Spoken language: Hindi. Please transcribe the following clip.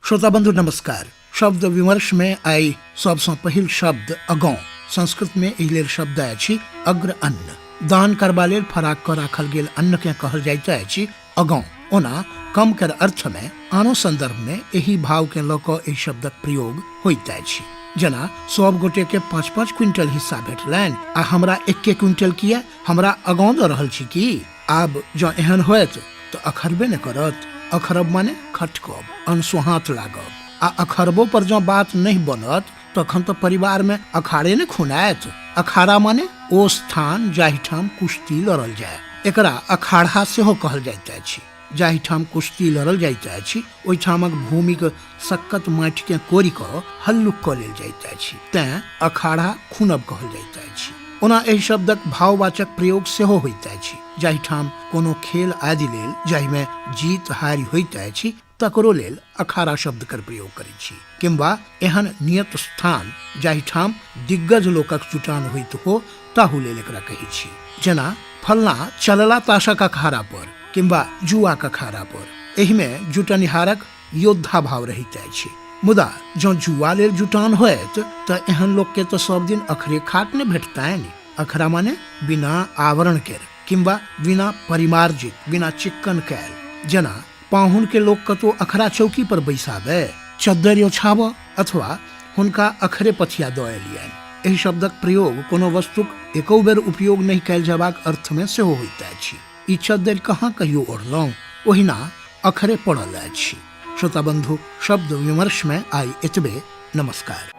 श्रोता बंधु नमस्कार। शब्द विमर्श में आई सबसे पहिल शब्द अगौ। संस्कृत में एहि शब्द अछि अग्र अन्न। दान करबा लेल फराक कर राखल गेल अन्न के कहल जाइत अछि अगौ। ओना कम कर अर्थ में आनो संदर्भ में एहि भाव के लऽ कऽ एहि शब्दक प्रयोग होइत अछि। जना सब गोटे के 5-5 क्विंटल हिस्सा भेटलनि आ हमरा 1 क्विंटल किया, हमरा अगौ दऽ रहल छी की? आब जँ एहन होयत तऽ अखरबे न करत। अखरब माने खटकब, अनसोहात लागब। आ अखरबो पर जँ बात नहीं बनत तखन तऽ परिवार में अखाड़े न खुनायत। अखाड़ा माने ओ स्थान जाहिठाम कुश्ती लड़ल जाय। एकरा अखाड़ा सेहो कहल जाइत अछि। जाहिठाम कुश्ती लड़ल जाइत अछि ओहिठामक भूमिक सक्कत माटि के कोरि कऽ हल्लुक कऽ लेल जाइत अछि, तें अखाड़ा खुनब कहल जाइत अछि। ओना एहि शब्दक भाववाचक प्रयोग सेहो होइत अछि। जाहिठाम कोनो खेल आदि लेल जाहिमे जीत हारि होइत अछि तकरो लेल अखाड़ा शब्द कर प्रयोग करै छी। किंबा एहन नियत स्थान जाहिठाम दिग्गज लोकक जुटान होइत हो ताहू लेल एकरा कहै छी। जेना फलना चलला ताशक अखाड़ा पर किंबा जुआक अखाड़ा पर। एहिमे जुटनिहारक योद्धा भाव रहैत अछि। मुदा जँ जुआ लेल जुटान होयत तऽ एहन लोक के तऽ सब दिन अखरे खाट ने भेटतनि। अखरा माने बिना आवरण के किंबा बिना परिमार्जित, बिना चिक्कन कैल। जेना पाहुन के लोक कतौ अखरा चौकी पर बैसाबे, चद्दर ओछाबऽ अथवा हुनका अखरे पथिया दऽ एलियनि। एहि शब्दक प्रयोग कोनो वस्तुक एको बेर उपयोग नहीं कैल जबाक अर्थ में सेहो होइत अछि। ई चद्दर कहाँ कहियो ओढ़लहुँ, ओहिना अखरे पड़ल अछि। श्रोता बंधु, शब्द विमर्श में आई एतबे। नमस्कार।